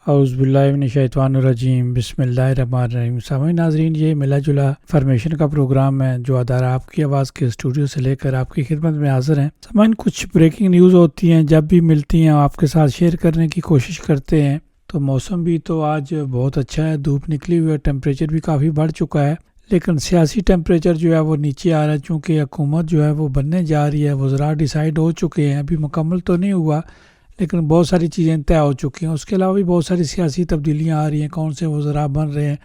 औज़ुबिल्लाहिमिनश्शैतानिर्रजीम बिस्मिल्लाहिर्रहमानिर्रहीम। सामईन नाज़रीन, ये मिला जुला फॉर्मेशन का प्रोग्राम है जो अदारा आपकी आवाज़ के स्टूडियो से लेकर आपकी खिदमत में हाज़िर हैं। सामईन, कुछ ब्रेकिंग न्यूज़ होती हैं, जब भी मिलती हैं आपके साथ शेयर करने की कोशिश करते हैं। तो मौसम भी तो आज बहुत अच्छा है, धूप निकली हुई है, टेम्परेचर भी काफ़ी बढ़ चुका है। लेकिन सियासी टेम्परेचर जो है वो नीचे आ रहा है, चूँकि हुकूमत जो है वो बनने जा रही है, वज़रा डिसाइड हो चुके हैं, अभी मुकम्मल तो नहीं हुआ लेकिन बहुत सारी चीज़ें तय हो चुकी हैं। उसके अलावा भी बहुत सारी सियासी तब्दीलियाँ आ रही हैं, कौन से वज़रा बन रहे हैं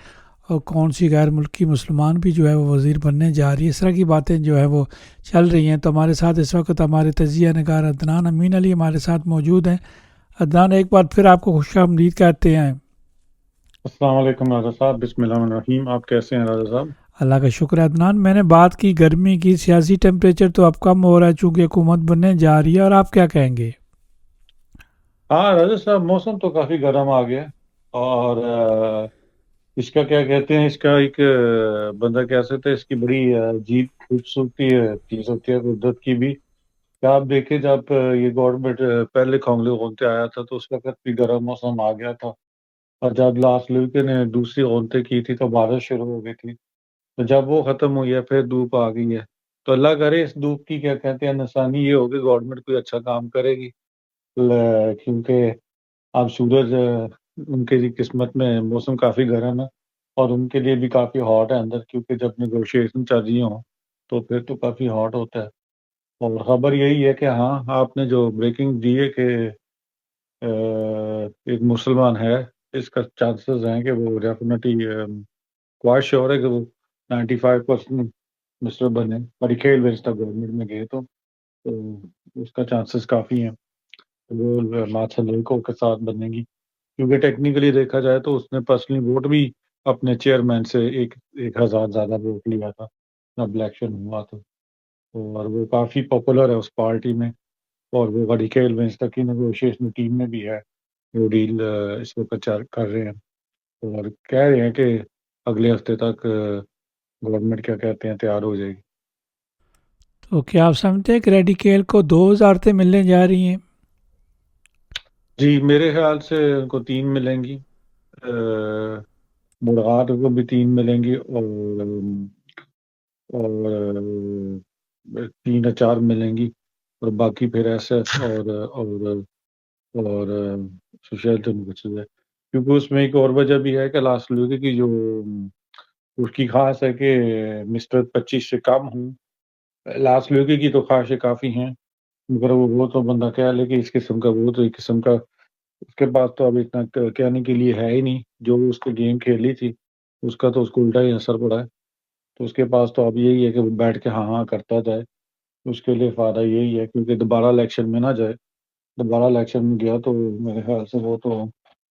और कौन सी गैर मुल्की मुसलमान भी जो है वो वज़ीर बनने जा रही है। इस तरह की बातें जो है वो चल रही हैं। तो हमारे साथ इस वक्त हमारे तजिया नगार अदनान अमीन अली हमारे साथ मौजूद हैं। अदनान, एक बार फिर आपको खुशामदीद कहते हैं। अस्सलाम वालेकुम राजा साहब, बिस्मिल्लाहिर्रहमानिर्रहीम। आप कैसे हैं राजा साहब? अल्लाह का शुक्र है। अदनान, मैंने बात की गर्मी की, सियासी टेम्परेचर तो अब कम हो रहा है चूँकि हुकूमत बनने जा रही है, और आप क्या कहेंगे? हाँ राजा साहब, मौसम तो काफ़ी गर्म आ गया है। और इसका क्या कहते हैं, इसका एक बंदा कह सकता है, इसकी बड़ी अजीब खूबसूरती चीज़ होती है कुदरत की भी। क्या आप देखें, जब ये गवर्नमेंट पहले खोंगले होते आया था तो उस वक्त भी गर्म मौसम आ गया था। और जब लास्ट लुक ने दूसरी ओंते की थी तो बारिश शुरू हो गई थी। तो जब वो खत्म हुई है फिर धूप आ गई है। तो अल्लाह करे इस धूप की क्या कहते हैं निशानी ये होगी, गवर्नमेंट कोई अच्छा काम करेगी। क्योंकि अब सूरज उनके जी किस्मत में मौसम काफ़ी गर्म है और उनके लिए भी काफ़ी हॉट है अंदर, क्योंकि जब नेगोशिएशन चल रही हो तो फिर तो काफ़ी हॉट होता है। और ख़बर यही है कि हाँ, आपने जो ब्रेकिंग दी है कि एक मुसलमान है, इसका चांसेस हैं कि वो डेफिनेटली क्वाइट श्योर है कि वो 95% मिनिस्टर बने, और खेल व्यवस्था गवर्नमेंट में गए तो उसका चांसेस काफ़ी हैं। वो मार्शल के साथ बनेगी, क्योंकि टेक्निकली देखा जाए तो उसने पर्सनली वोट भी अपने चेयरमैन से एक 1000 ज़्यादा वोट लिया था जब इलेक्शन हुआ था। और वो काफ़ी पॉपुलर है उस पार्टी में, और वो गडिकेल वेंस्टा की नेगोशिएशन टीम में भी है। वो डील इस वक्त कर रहे हैं और कह रहे हैं कि अगले हफ्ते तक गवर्नमेंट क्या कहते हैं तैयार हो जाएगी। तो क्या आप समझते हैं कि रेडिकेल को 2 वजारतें मिलने जा रही हैं? जी, मेरे ख्याल से उनको 3 मिलेंगी। बुढ़ार को भी 3 मिलेंगी, और 3 या 4 मिलेंगी। और बाकी फिर एसएफ और सुशांत डेमोक्रेसी है, क्योंकि उसमें एक और वजह भी है कि लास्ट लुक की जो उसकी खास है कि मिस्टर 25 से कम हूँ। लास्ट लुक की तो ख्वाहिशें काफ़ी हैं, मगर वो तो बंदा कह ले कि इस किस्म का, वो तो एक किस्म का उसके पास तो अब इतना कहने के लिए है ही नहीं। जो उसको गेम खेली थी उसका तो उसको उल्टा ही असर पड़ा है। तो उसके पास तो अब यही है कि वो बैठ के हाँ हाँ करता जाए। उसके लिए फ़ायदा यही है, क्योंकि दोबारा इलेक्शन में ना जाए। दोबारा इलेक्शन में गया तो मेरे ख्याल से वो तो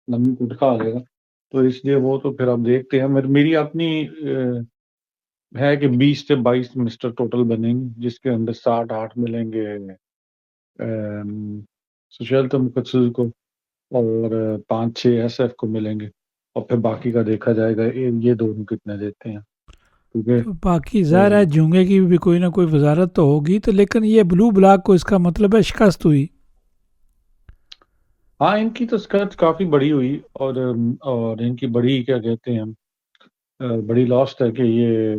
लंबी कुट खा लेगा। तो इसलिए वो तो फिर अब देखते हैं। मेरी अपनी है कि 20 से 22 मिनिस्टर टोटल बनेंगे, जिसके अंदर 7-8 मिलेंगे सुशांत डेमोक्रेसी को, और 5-6 एसएफ को मिलेंगे। और फिर बाकी का देखा जाएगा, ये दोनों कितने देते हैं, क्योंकि तो बाकी ज़ाहिर है जूंगे की भी कोई ना कोई वजारत तो होगी, तो लेकिन ये ब्लू ब्लॉक को इसका मतलब है शिकस्त हुई। हाँ, इनकी तो स्कर्ट काफ़ी बड़ी हुई। और इनकी बड़ी क्या कहते हैं हम, बड़ी लॉस्ट है कि ये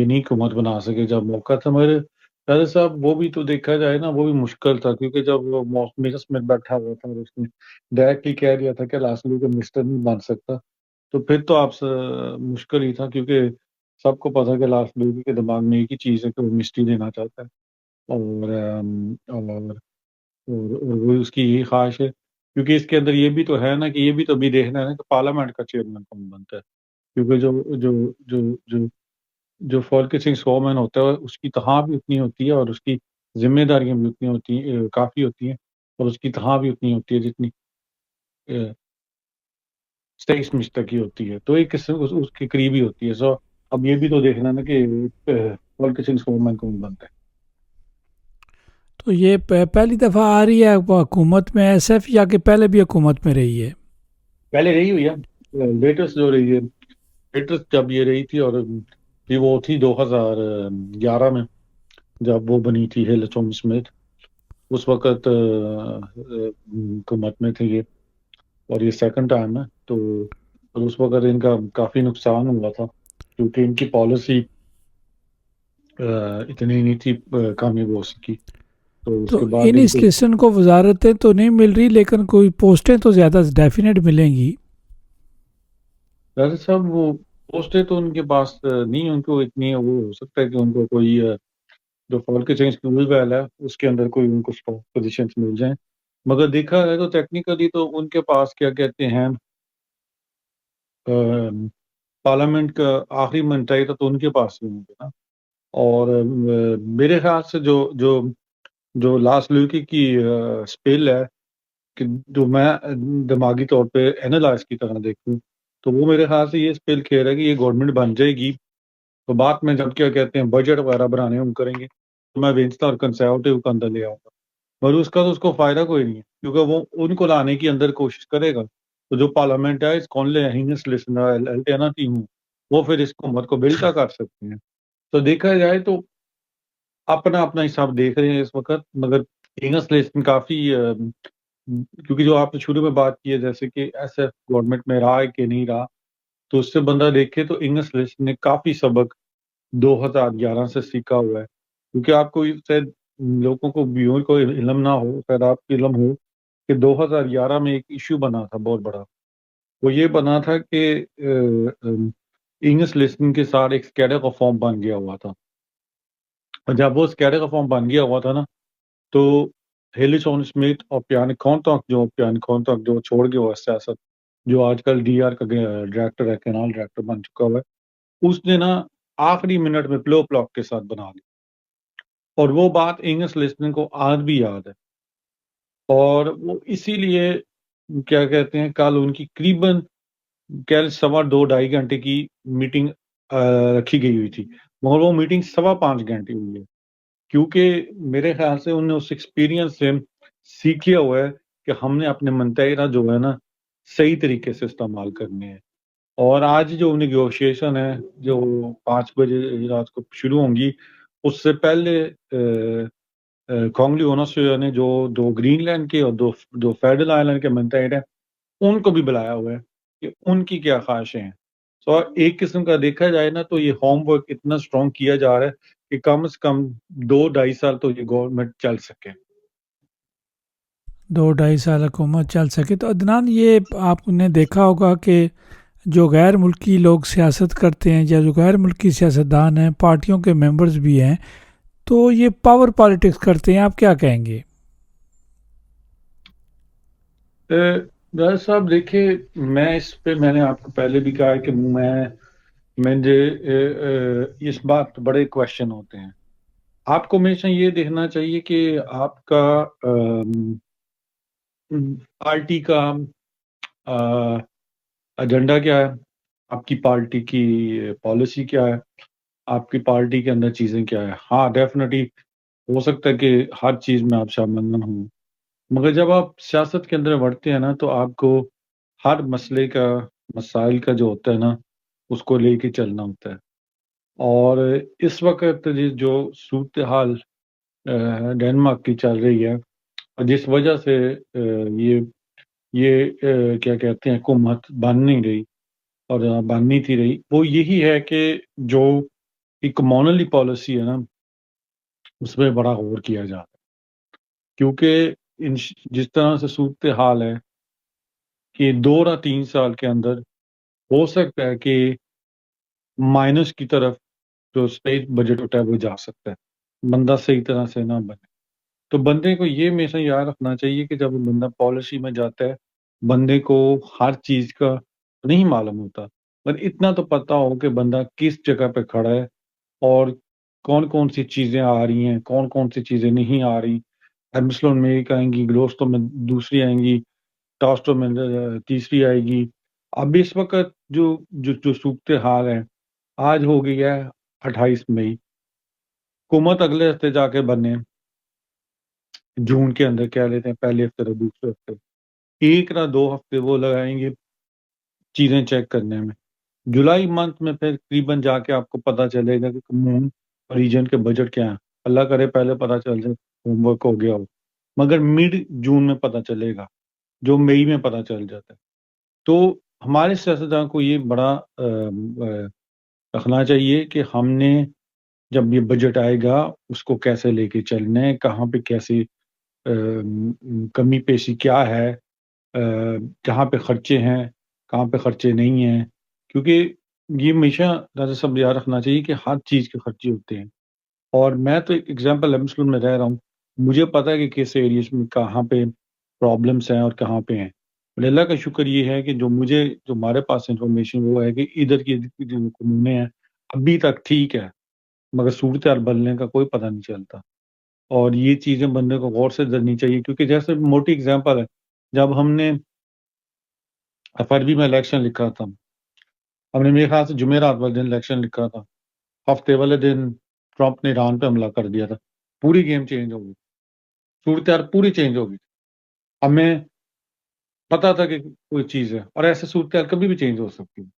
नहीं हुकूमत बना सके जब मौका था। मगर राजा साहब, वो भी तो देखा जाए ना, वो भी मुश्किल था, क्योंकि जब वो मिरस में बैठा हुआ था और उसने डायरेक्टली कह दिया था कि लास्ट का मिनिस्टर नहीं बन सकता, तो फिर तो आप मुश्किल ही था, क्योंकि सबको पता है कि लास्ट लीग के दिमाग में एक ही चीज़ है कि वो मिनिस्ट्री देना चाहता है। और और वो उसकी यही ख्वाहिश है, क्योंकि इसके अंदर ये भी तो है ना कि ये भी तो अभी देखना है ना कि पार्लियामेंट का चेयरमैन कौन बनता है। क्योंकि जो जो जो जो जो फॉल्के सिंह सोमैन होता है उसकी तनख्वाह भी उतनी होती है और उसकी ज़िम्मेदारियाँ भी उतनी होती हैं, काफ़ी होती हैं, और उसकी तनख्वाह भी उतनी होती है जितनी अ, 23 मिनिस्टर की होती है। तो एक किस्म उसके करीब ही होती है। सो अब ये भी तो देखना है ना कि फॉल्के सिंह सोमैन कौन बनता है। तो ये पहली दफ़ा आ रही है हुकूमत में एसएफ, या कि पहले भी हुकूमत में रही है? पहले रही हुई है, लेटेस्ट जो रही है, लेटेस्ट जब ये रही थी, और ये वो थी 2011 में, जब वो बनी थी हिल टॉम स्मिथ। उस वक्त हुकूमत में थे ये, और ये सेकंड टाइम है। तो और उस वक्त इनका काफ़ी नुकसान हुआ था, क्योंकि इनकी पॉलिसी इतनी नहीं थी कामयाब हो सकी। तो तो उसके बाद इन इनको स्टेशन को वजारतें तो नहीं मिल रही, लेकिन कोई पोस्टें तो ज़्यादा डेफिनेट मिलेंगी। वैसे सब वो पोस्टें तो उनके पास नहीं, उनको इतनी वो हो सकता है कि उनको कोई जो फॉल्केटिंग स्कूल वैल है उसके अंदर कोई उनको पोजीशन मिल जाए। मगर देखा जाए तो टेक्निकली तो उनके पास क्या कहते हैं, पार्लियामेंट का आखिरी मंत्राई तो उनके पास ही होंगे ना। और मेरे ख्याल से जो जो जो लास्ट लुकी की स्पेल है, कि जो मैं दिमागी तौर पे एनालाइज की तरह देखूं, तो वो मेरे ख्याल से ये स्पेल खेल रहा है कि ये गवर्नमेंट बन जाएगी, तो बाद में जब क्या कहते हैं बजट वगैरह बनाने हम करेंगे, तो मैं वेंस्टा और कंजर्वेटिव का अंदर ले आऊंगा। पर उसका तो उसको फायदा कोई नहीं है, क्योंकि वो उनको लाने की अंदर कोशिश करेगा, तो जो पार्लियामेंट है इसको टीम, वो फिर इस हुकूमत को बिल्टा कर सकते हैं। तो देखा जाए तो अपना अपना हिसाब देख रहे हैं इस वक्त। मगर इंगस लिस्ट काफी क्योंकि जो आपने शुरू में बात की है, जैसे कि ऐसे गवर्नमेंट में रहा है कि नहीं रहा, तो उससे बंदा देखे तो इंगस लिस्ट ने काफी सबक 2011 से सीखा हुआ है। क्योंकि आपको शायद लोगों को व्यूअर को इल्म ना हो, शायद आपको इल्म हो कि 2011 में एक इशू बना था बहुत बड़ा। वो ये बना था कि इंग्लिश लिसनिंग के साथ एक स्कैडा का फॉर्म बन गया हुआ था। और जब वो स्कैडा का फॉर्म बन गया हुआ था ना, तो हेली जॉन स्मिथ और पियानी कॉन्टॉक जो छोड़ गया हुआ सियासत, जो आजकल डीआर का डायरेक्टर है, कैनाल डायरेक्टर बन चुका हुआ है, उसने ना आखिरी मिनट में प्लो ब्लॉक के साथ बना ली। और वो बात इंग्लिश लिसनिंग को आज भी याद है। और वो इसीलिए क्या कहते हैं, कल उनकी करीबन कल 2.25 घंटे की मीटिंग रखी गई हुई थी, मगर वो मीटिंग 5.25 घंटे हुई है। क्योंकि मेरे ख्याल से उन्होंने उस एक्सपीरियंस से सीख लिया हुआ है कि हमने अपने मुंतैरा जो है ना सही तरीके से इस्तेमाल करने हैं। और आज जो नेगोशिएशन है, जो 5 बजे रात को शुरू होंगी, उससे पहले कॉन्गली ओनोसुया ने जो दो ग्रीनलैंड के और दो दो फेडरल आइलैंड के मुंतैर हैं, उनको भी बुलाया हुआ है कि उनकी क्या ख्वाहिशें हैं। तो एक किस्म का देखा जाए ना, तो ये होमवर्क इतना स्ट्रॉन्ग किया जा रहा है कि कम से कम 2-2.5 साल तो ये गवर्नमेंट चल सके। 2 ढाई साल हुकूमत चल सके। तो अदनान, ये आपने देखा होगा कि जो गैर मुल्की लोग सियासत करते हैं या जो गैर मुल्की सियासतदान हैं, पार्टियों के मेंबर्स भी हैं, तो ये पावर पॉलिटिक्स करते हैं। आप क्या कहेंगे? राज साहब देखिए, मैं इस पे मैंने आपको पहले भी कहा है कि मुझे इस बात पे बड़े क्वेश्चन होते हैं। आपको हमेशा ये देखना चाहिए कि आपका पार्टी का एजेंडा क्या है, आपकी पार्टी की पॉलिसी क्या है, आपकी पार्टी के अंदर चीजें क्या है। हाँ, डेफिनेटली हो सकता है कि हर चीज में आप शामिल ना हो, मगर जब आप सियासत के अंदर बढ़ते हैं ना, तो आपको हर मसले का मसाइल का जो होता है ना, उसको लेके चलना होता है। और इस वक्त जो सूरत हाल डेनमार्क की चल रही है, और जिस वजह से ये क्या कहते हैं, हुकूमत बन नहीं रही और बन नहीं थी रही, वो यही है कि जो एक मोनोली पॉलिसी है ना, उसमें बड़ा गौर किया जाता है। क्योंकि जिस तरह से सूरत हाल है कि 2 या 3 साल के अंदर हो सकता है कि माइनस की तरफ जो स्टेट बजट होता है वो जा सकता है, बंदा सही तरह से ना बने। तो बंदे को ये हमेशा याद रखना चाहिए कि जब बंदा पॉलिसी में जाता है, बंदे को हर चीज का नहीं मालूम होता, पर इतना तो पता हो कि बंदा किस जगह पे खड़ा है, और कौन कौन सी चीजें आ रही हैं, कौन कौन सी चीजें नहीं आ रही। एमिस्लोन में एक आएंगी, ग्लोस्टो में दूसरी आएंगी, टॉस्टो में तीसरी आएगी। अब इस वक्त जो जो जो सूरत हाल है, आज हो गई है 28 मई, हुकूमत अगले हफ्ते जाके बने, जून के अंदर कह लेते हैं पहले हफ्ते या दूसरे हफ्ते, 1 या 2 हफ्ते वो लगाएंगे चीजें चेक करने में। जुलाई मंथ में फिर करीबन जाके आपको पता चलेगा कि मून रीजन के बजट क्या है। अल्लाह करे पहले पता चल जाए, होमवर्क हो गया हो। मगर मिड जून में पता चलेगा, जो मई में पता चल जाता है। तो हमारे सियासतदान को ये बड़ा रखना चाहिए कि हमने जब ये बजट आएगा उसको कैसे लेके चलना है, कहाँ पे कैसे कमी पेशी क्या है, कहाँ पे खर्चे हैं, कहाँ पे खर्चे नहीं हैं, क्योंकि ये हमेशा राजा साहब याद रखना चाहिए कि हर चीज़ के खर्चे होते हैं। और मैं तो एक एग्जांपल एमएसलू में रह रहा हूँ, मुझे पता है कि किस एरियाज में कहाँ पे प्रॉब्लम्स हैं और कहाँ पे हैं। और अल्लाह का शुक्र ये है कि जो हमारे पास इंफॉर्मेशन वो है कि इधर की जो कानूने हैं अभी तक ठीक है, मगर सूरत हाल बदलने का कोई पता नहीं चलता। और ये चीज़ें बंदे को गौर से करनी चाहिए, क्योंकि जैसे मोटी एग्जांपल है, जब हमने फरवरी में इलेक्शन लिखा था, हमने मेरे ख्याल से जुमेरात वाले दिन इलेक्शन लिखा था, हफ्ते वाले दिन ट्रंप ने ईरान पे हमला कर दिया था, पूरी गेम चेंज हो गई, सूरत हाल पूरी चेंज हो गई। हमें पता था कि कोई चीज़ है, और ऐसे सूरत हाल कभी भी चेंज हो सकती है।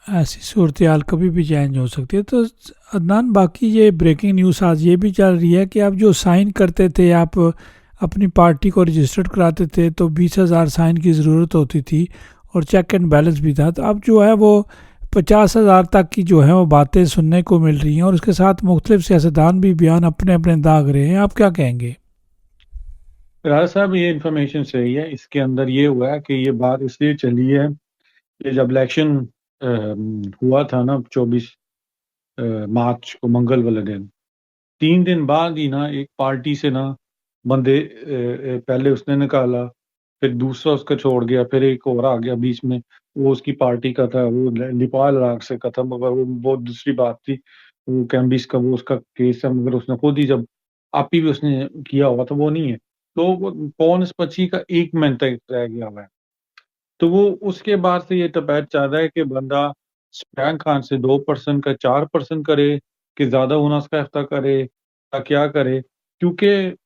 ऐसी सूरत हाल कभी भी चेंज हो सकती है। तो अदनान, बाकी ये ब्रेकिंग न्यूज़ आज ये भी चल रही है कि आप जो साइन करते थे, आप अपनी पार्टी को रजिस्टर्ड कराते थे तो 20,000 साइन की ज़रूरत होती थी और चेक एंड बैलेंस भी था। तो अब जो है वो 50,000 तक की जो है वो बातें सुनने को मिल रही हैं, और उसके साथ मुख्तलिफ सियासतदान भी बयान अपने अपने दाग रहे हैं। आप क्या कहेंगे? राजा साहब, ये इन्फॉर्मेशन सही है। इसके अंदर ये हुआ है कि ये बात इसलिए चली है कि जब इलेक्शन हुआ था ना 24 मार्च को, मंगल वाले दिन, 3 दिन बाद ही ना एक पार्टी से ना बंदे पहले उसने निकाला, फिर दूसरा उसका छोड़ गया, फिर एक और आ गया बीच में, वो उसकी पार्टी का था, वो नेपाल राग से का था, मगर वो बहुत दूसरी बात थी। वो कैम्बिस का वो उसका केस है, मगर उसने खुद ही जब आप ही भी उसने किया हुआ था, वो नहीं है। तो वो पवन स्पची का 1 महीने तक रह गया हुआ है। तो वो उसके बाद से ये टपैच चाह रहा है कि बंदा बैंक खान से 2% का 4% करे, कि ज्यादा मुनास का इफ्ता करे या क्या करे। क्योंकि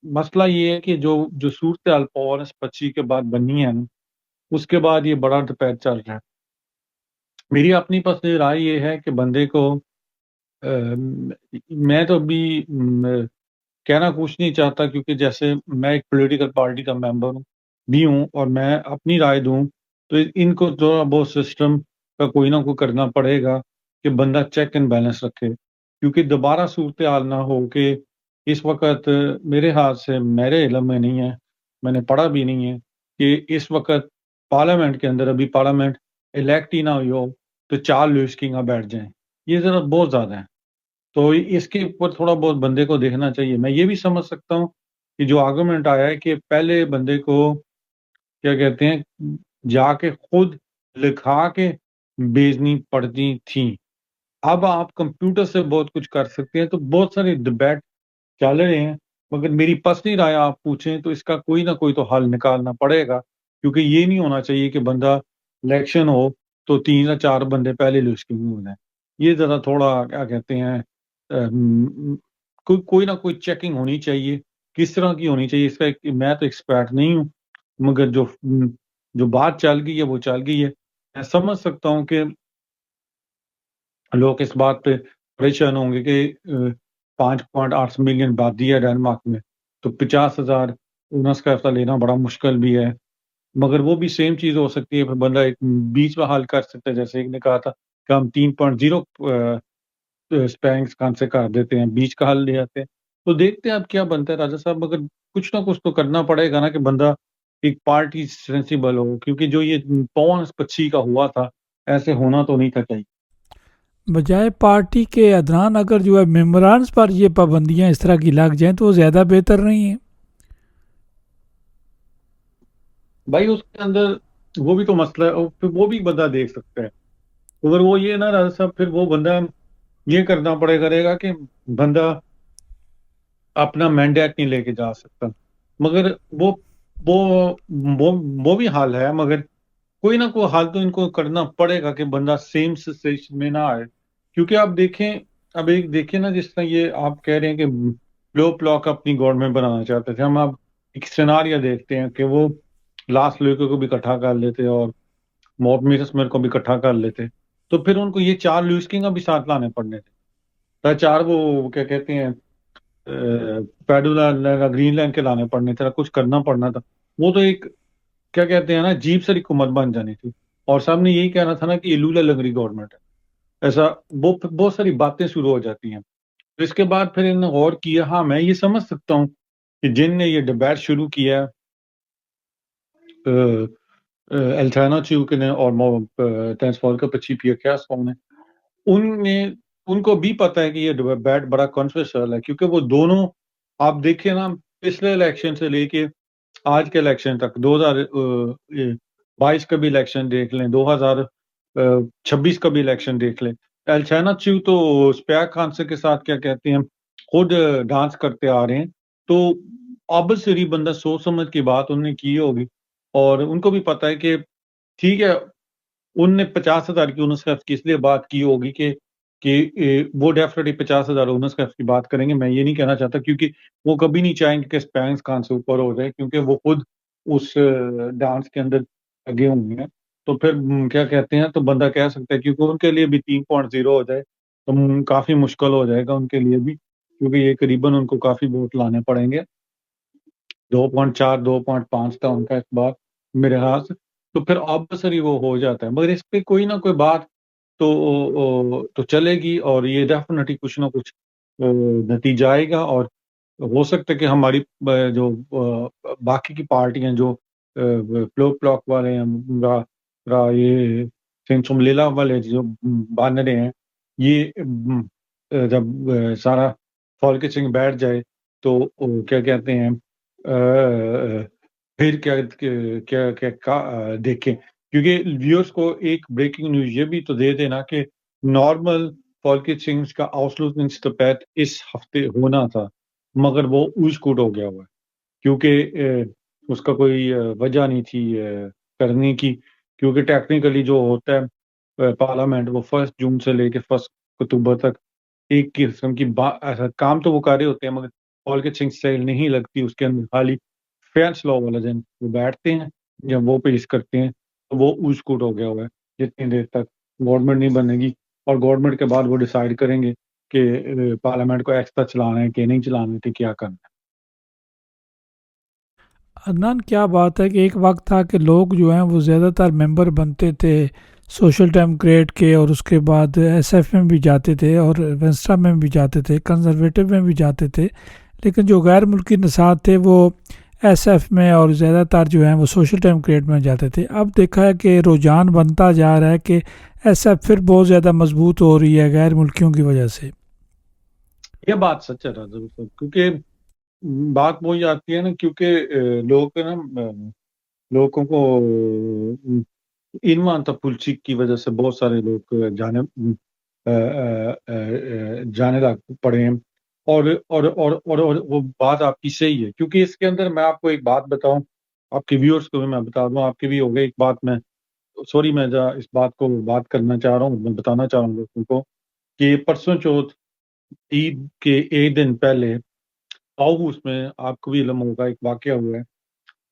मसला ये है कि जो जो सूरत हाल पवन स्पची के बाद बनी है ना, उसके बाद ये बड़ा टपैच चल रहा है। मेरी अपनी पसंद राय ये है कि बंदे को मैं तो अभी कहना कुछ नहीं चाहता, क्योंकि जैसे मैं एक पॉलिटिकल पार्टी का मेंबर हूँ भी हूँ, और मैं अपनी राय दूं तो इनको थोड़ा बहुत सिस्टम का कोई ना कोई करना पड़ेगा कि बंदा चेक एंड बैलेंस रखे, क्योंकि दोबारा सूरत हाल ना हो कि इस वक्त मेरे हाथ से मेरे इल्म में नहीं है, मैंने पढ़ा भी नहीं है कि इस वक्त पार्लियामेंट के अंदर अभी पार्लियामेंट इलेक्ट ही ना हुई हो तो 4 लुइस बैठ जाएं। ये जरा बहुत ज्यादा है। तो इसके ऊपर थोड़ा बहुत बंदे को देखना चाहिए। मैं ये भी समझ सकता हूँ कि जो आर्गुमेंट आया है कि पहले बंदे को क्या कहते हैं, जाके खुद लिखा के भेजनी पड़ती थी। अब आप कंप्यूटर से बहुत कुछ कर सकते हैं, तो बहुत सारे डिबेट चल रहे हैं। मगर मेरी पर्सनल राय आप पूछें तो इसका कोई ना कोई तो हल निकालना पड़ेगा, क्योंकि ये नहीं होना चाहिए कि बंदा इलेक्शन हो तो 3 या 4 बंदे पहले लिस्ट में हो जाए। ये जरा थोड़ा क्या कहते हैं, कोई ना कोई चेकिंग होनी चाहिए। किस तरह की होनी चाहिए इसका मैं तो एक्सपर्ट नहीं हूँ, मगर जो बात चल गई है वो चल गई है। मैं समझ सकता हूँ कि लोग इस बात पे परेशान होंगे कि 5.8 मिलियन आबादी है डेनमार्क में, तो 50,000 उनस का ऐसा लेना बड़ा मुश्किल भी है। मगर वो भी सेम चीज हो सकती है, फिर बंदा एक बीच में हल कर सकता है, जैसे एक ने कहा था कि हम 3.0 स्पैंक्स खान से कर देते हैं, बीच का हल ले आते हैं। तो देखते हैं अब क्या बनता है राजा साहब, मगर कुछ ना कुछ तो करना पड़ेगा ना कि बंदा एक पार्टी सेंसिबल हो, क्योंकि जो ये पवन पच्छी का हुआ था, ऐसे होना तो नहीं था चाहिए। बजाय पार्टी के अदनान, अगर जो है मेम्बरान्स पर ये पाबंदियां इस तरह की लग जाएं तो वो ज़्यादा बेहतर नहीं है। भाई उसके अंदर वो भी तो मसला है, और फिर वो भी बंदा देख सकता है। अगर वो ये ना राजा साहब, फिर वो बंदा ये करना पड़ेगा करेगा कि बंदा अपना मैंडेट नहीं लेके जा सकता। मगर वो वो वो भी हाल है, मगर कोई ना कोई हाल तो इनको करना पड़ेगा कि बंदा सेम सिचुएशन में ना आए। क्योंकि आप देखें, अब एक देखिए ना, जिस तरह ये आप कह रहे हैं कि लो ब्लॉक अपनी गवर्नमेंट बनाना चाहते थे, हम अब एक सिनारियो देखते हैं कि वो लास्ट लोगों को भी इकट्ठा कर लेते और मॉब मिसमेर को भी इकट्ठा कर लेते, तो फिर उनको ये 4 लुइस किंग भी साथ लाने पड़ने थे, चार वो क्या कहते हैं पैडल ग्रीन लाइन के लाने पड़ने थे, कुछ करना पड़ना था। वो तो एक क्या कहते हैं ना, अजीब सी हुकूमत बन जानी थी। और सामने यही कहना था ना कि ये लूला लंगड़ी गवर्नमेंट है, ऐसा वो बहुत सारी बातें शुरू हो जाती हैं। तो इसके बाद फिर इन्होंने गौर किया। हाँ, मैं ये समझ सकता हूँ कि जिनने ये डिबेट शुरू किया एल्थाना च्यूक ने और ट्रांसफॉर का पची क्या ने, उनने उनको भी पता है कि ये डिबेट बड़ा कॉन्ट्रोवर्शियल है, क्योंकि वो दोनों आप देखिए ना, पिछले इलेक्शन से लेके आज के इलेक्शन तक 2022 का भी इलेक्शन देख लें, 2026 का भी इलेक्शन देख लें, एल्थाना च्यू तो स्पैक खानसे के साथ क्या कहते हैं खुद डांस करते आ रहे हैं। तो ऑब्वियसली बंदा सोच समझ की बात उन्होंने की होगी, और उनको भी पता है कि ठीक है, उनने 50,000 की यूनिसेफ की इसलिए बात की होगी कि वो डेफिनेटली 50,000 यूनिसेफ की बात करेंगे। मैं ये नहीं कहना चाहता, क्योंकि वो कभी नहीं चाहेंगे कि स्पैंक्स खान से ऊपर हो जाए, क्योंकि वो खुद उस डांस के अंदर लगे होंगे हैं। तो फिर क्या कहते हैं, तो बंदा कह सकता है, क्योंकि उनके लिए भी 3.0 हो जाए तो काफी मुश्किल हो जाएगा उनके लिए भी, क्योंकि ये करीबन उनको काफी वोट लाने पड़ेंगे। 2.4 2.5 था उनका इस बार मेरे ख्याल से। तो फिर ऑब्वियसली वो हो जाता है, मगर इस पे कोई ना कोई बात तो चलेगी, और ये डेफिनेटली कुछ ना कुछ नतीजा आएगा। और हो सकता है कि हमारी जो बाकी की पार्टियां जो फ्लो ब्लॉक वाले हैं, ये सिंचुमलीला वाले जो बन रहे हैं, ये जब सारा फॉल्के सिंह बैठ जाए तो क्या कहते हैं फिर देखें। क्योंकि व्यूअर्स को एक ब्रेकिंग न्यूज ये भी तो दे देना कि नॉर्मल फॉल्के सिंह का आउटलुक इंस्टपैथ इस हफ्ते होना था, मगर वो ऊज-कूट हो गया हुआ है, क्योंकि उसका कोई वजह नहीं थी करने की, क्योंकि टेक्निकली जो होता है पार्लियामेंट वो 1 जून से लेके 1 अक्टूबर तक एक किस्म की ऐसा काम तो वो कर रहे होते हैं, मगर पॉलिटिक्स स्टाइल नहीं लगती उसके अंदर। खाली फेयर्स लॉ वाले दिन वो बैठते हैं, जब वो पेश करते हैं तो वो ऊज-कूट हो गया हुआ है जितनी देर तक गवर्नमेंट नहीं बनेगी। और गवर्नमेंट के बाद वो डिसाइड करेंगे कि पार्लियामेंट को एक्स्ट्रा चलाना है कि नहीं चलाना है, कि क्या करना है। अदनान, क्या बात है कि एक वक्त था कि लोग जो हैं वो ज़्यादातर मेंबर बनते थे सोशल डेमोक्रेट के, और उसके बाद एसएफ में भी जाते थे और वेंस्टा में भी जाते थे, कंजर्वेटिव में भी जाते थे। लेकिन जो गैर मुल्की नसात थे वो एसएफ में, और ज़्यादातर जो हैं वो सोशल डेमोक्रेट में जाते थे। अब देखा है कि रुझान बनता जा रहा है कि एसएफ फिर बहुत ज़्यादा मजबूत हो रही है गैर मुल्कियों की वजह से। ये बात सच है राजा साहब, क्योंकि बात वही आती है ना, क्योंकि लोग ना लोगों को इनमानता पुलची की वजह से बहुत सारे लोग जाने लग पड़े हैं। और वो बात आपकी सही है, क्योंकि इसके अंदर मैं आपको एक बात बताऊं, आपके व्यूअर्स को भी मैं बता दूं, आपके भी हो गए एक बात। मैं सॉरी, मैं इस बात को बात करना चाह रहा हूँ, मैं बताना चाह रहा हूँ लोगों को कि परसों चौथ ईद के एक दिन पहले हाउस में आपको भी इल्म होगा, एक वाकया हुआ है।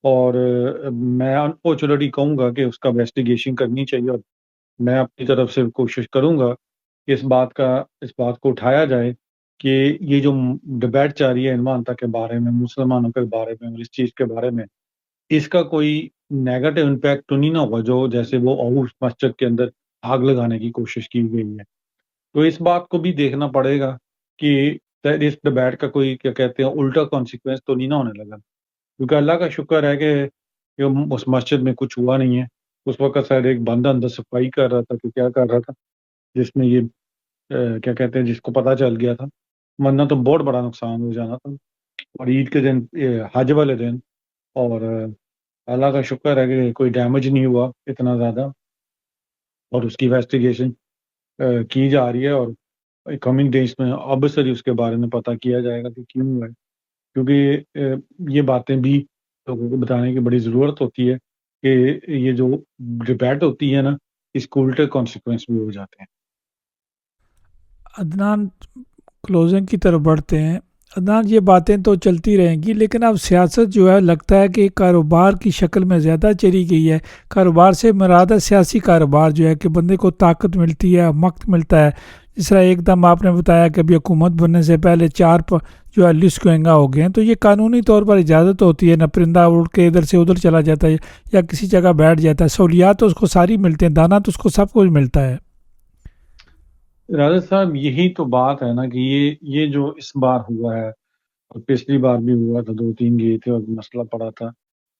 और मैं अनफॉर्चुनेटली कहूँगा कि उसका इन्वेस्टिगेशन करनी चाहिए, और मैं अपनी तरफ से कोशिश करूँगा कि इस बात को उठाया जाए कि ये जो डिबेट चल रही है ईमानता के बारे में, मुसलमानों के बारे में और इस चीज़ के बारे में, इसका कोई नेगेटिव इम्पैक्ट तो नहीं ना होगा, जो जैसे वो औस मस्जिद के अंदर आग लगाने की कोशिश की गई है। तो इस बात को भी देखना पड़ेगा कि शायद इस डिबेट का कोई क्या कहते हैं उल्टा कॉन्सिक्वेंस तो नहीं ना होने लगा। क्योंकि अल्लाह का शुक्र है कि उस मस्जिद में कुछ हुआ नहीं है। उस वक़्त शायद एक बंदा अंदर सफाई कर रहा था कि क्या कर रहा था, जिसमें ये क्या कहते हैं, जिसको पता चल गया था, वरना तो बहुत बड़ा नुकसान हो जाना था। और ईद के दिन, हज वाले दिन, और अल्लाह का शुक्र है कि कोई डैमेज नहीं हुआ इतना ज़्यादा, और उसकी इन्वेस्टिगेशन की जा रही है। और कमिंग डेज़ में ऑब्वियसली उसके बारे में पता किया जाएगा कि क्यों हुआ है। क्योंकि ये बातें भी लोगों को बताने की बड़ी ज़रूरत होती है कि ये जो डिबेट होती है ना, इसके उल्टे कॉन्सिक्वेंस भी हो जाते हैं। अदनान, क्लोजिंग की तरफ बढ़ते हैं। अदनान, ये बातें तो चलती रहेंगी, लेकिन अब सियासत जो है लगता है कि कारोबार की शक्ल में ज़्यादा चली गई है। कारोबार से मुराद है सियासी कारोबार, जो है कि बंदे को ताकत मिलती है, वक्त मिलता है, जिस तरह एकदम आपने बताया कि अभी हुकूमत बनने से पहले जो है लिस्ट गोएंगा हो गए हैं, तो ये कानूनी तौर पर इजाज़त होती है ना, परिंदा उड़ के इधर से उधर चला जाता है या किसी जगह बैठ जाता है, सहूलियात तो उसको सारी मिलती हैं, दाना तो उसको सब कुछ मिलता है। राजा साहब, यही तो बात है ना कि ये जो इस बार हुआ है और पिछली बार भी हुआ था, 2-3 गए थे और मसला पड़ा था।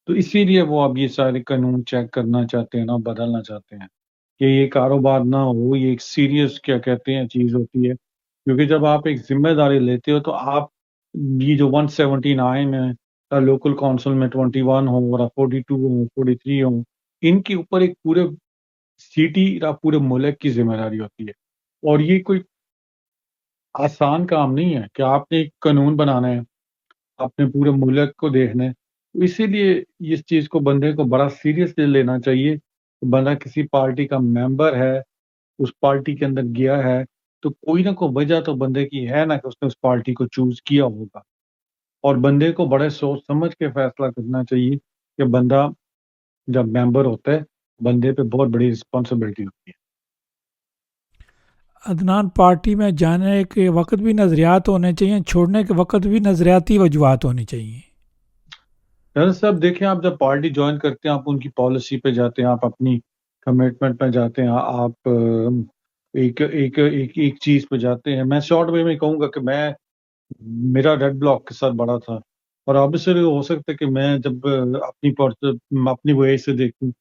तो इसीलिए वो अब ये सारे कानून चेक करना चाहते हैं ना, बदलना चाहते हैं कि ये कारोबार ना हो, ये एक सीरियस क्या कहते हैं चीज होती है। क्योंकि जब आप एक जिम्मेदारी लेते हो तो आप ये जो 179 में लोकल काउंसिल में 21 हो और 42 हो 43 हो, इनके ऊपर एक पूरे सिटी या पूरे मुल्क की जिम्मेदारी होती है। और ये कोई आसान काम नहीं है कि आपने एक कानून बनाना है, आपने पूरे मुल्क को देखना है। तो इसीलिए इस चीज़ को बंदे को बड़ा सीरियसली लेना चाहिए। कि बंदा किसी पार्टी का मेंबर है, उस पार्टी के अंदर गया है, तो कोई ना कोई वजह तो बंदे की है ना कि उसने उस पार्टी को चूज़ किया होगा। और बंदे को बड़े सोच समझ के फैसला करना चाहिए कि बंदा जब मेंबर होता है, बंदे पे बहुत बड़ी रिस्पॉन्सिबिलिटी होती है। अदनान, पार्टी में जाने के वक्त भी नज़रियात होने चाहिए, छोड़ने के वक्त भी नज़रियाती वजूहत होनी चाहिए। डॉक्टर साहब देखिए, आप जब पार्टी ज्वाइन करते हैं, आप उनकी पॉलिसी पे जाते हैं, आप अपनी कमिटमेंट पे जाते हैं, आप एक एक एक एक चीज़ पे जाते हैं। मैं शॉर्ट वे में कहूँगा कि मेरा रेड ब्लॉक के साथ बड़ा था और ऑब्वियसली हो सकता है कि मैं जब अपनी वजह से देखूँ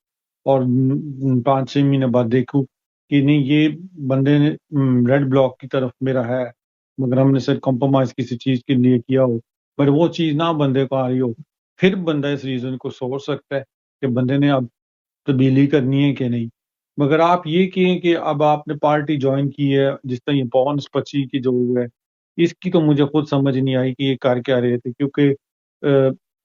और 5-6 महीने बाद देखूँ कि नहीं, ये बंदे ने रेड ब्लॉक की तरफ मेरा है, मगर हमने शायद कॉम्प्रोमाइज़ किसी चीज़ के लिए किया हो, पर वो चीज़ ना बंदे को आ रही हो, फिर बंदा इस रीज़न को सोच सकता है कि बंदे ने अब तब्दीली करनी है कि नहीं। मगर आप ये कहें कि अब आपने पार्टी जॉइन की है, जिस तरह ये पवन स्पची की जो है, इसकी तो मुझे खुद समझ नहीं आई कि ये कर क्या रहे थे, क्योंकि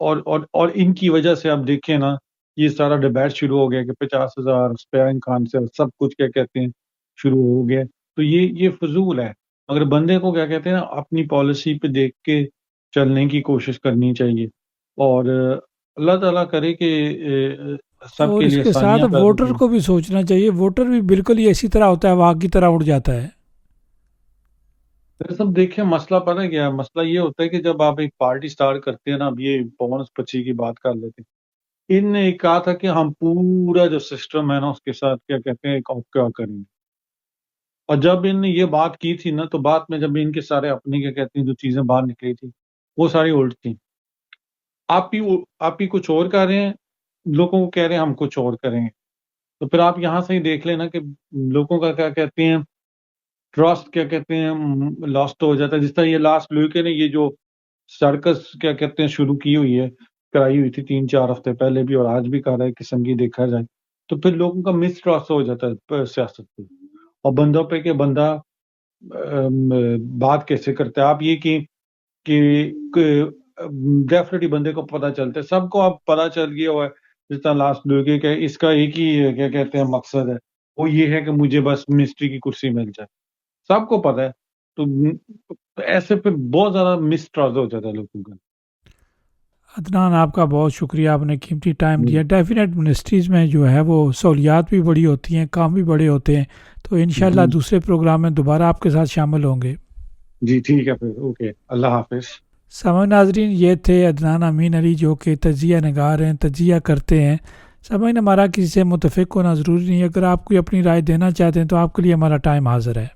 और इनकी वजह से आप देखें ना, ये सारा डिबेट शुरू हो गया कि 50,000 स्पेयरिंग खान से सब कुछ क्या कहते हैं शुरू हो गया। तो ये फ़िज़ूल है। मगर बंदे को क्या कहते हैं ना, अपनी पॉलिसी पे देख के चलने की कोशिश करनी चाहिए और अल्लाह ताला करे कि और सबके लिए इसके साथ आसानियाँ पैदा वोटर की। को भी सोचना चाहिए, वोटर भी बिल्कुल ही ऐसी तरह होता है, वाघ की तरह उड़ जाता है। तो सब देखिए, मसला पता है क्या है? मसला ये होता है कि जब आप एक पार्टी स्टार्ट करते हैं ना, अब ये पवन स्पची की बात कर लेते हैं। इनने एक कहा था कि हम पूरा जो सिस्टम है ना उसके साथ क्या कहते हैं एक क्या करेंगे। और जब इनने ये बात की थी ना, तो बाद में जब इनके सारे अपने क्या कहते हैं जो चीज़ें बाहर निकली थी, वो सारी उल्ट थी। आप ही कुछ और कर रहे हैं, लोगों को कह रहे हैं हम कुछ और करेंगे। तो फिर आप यहाँ से ही देख लेना कि लोगों का क्या कहते हैं, ट्रस्ट क्या कहते हैं लॉस्ट हो जाता है। जिस तरह ये लास्ट लुइके ने ये जो सर्कस क्या कहते हैं शुरू की हुई है, कराई हुई थी 3-4 हफ्ते पहले भी और आज भी कर रहा है किस्म की देखा जाए, तो फिर लोगों का मिसट्रस्ट हो जाता है सियासत पे और बंदों पे कि बंदा बात कैसे करता है। आप ये कि डेफिनेटली बंदे को पता चलता है, सबको अब पता चल गया हुआ है। जिस तरह लास्ट लुइके का इसका एक ही क्या कहते हैं मकसद है, वो ये है कि मुझे बस मिनिस्ट्री की कुर्सी मिल जाए। सबको पता है। तो ऐसे पे बहुत ज़्यादा मिसट्रस्ट हो जाता है लोगों का। अदनान, आपका बहुत शुक्रिया, आपने कीमती टाइम जी, दिया। डेफिनेट मिनिस्ट्रीज़ में जो है वो सहूलियात भी बड़ी होती हैं, काम भी बड़े होते हैं। तो इंशाल्लाह जी, दूसरे प्रोग्राम में दोबारा आपके साथ शामिल होंगे। जी, ठीक है फिर, ओके, अल्लाह हाफ़िज़। समय नाजरीन, ये थे अदनान अमीन अली, जो कि तजिया नगार हैं, तजिया करते हैं। समय हमारा किसी से मुतफिक होना ज़रूरी नहीं है, अगर आप कोई अपनी राय देना चाहते हैं तो आपके लिए हमारा टाइम हाज़िर है।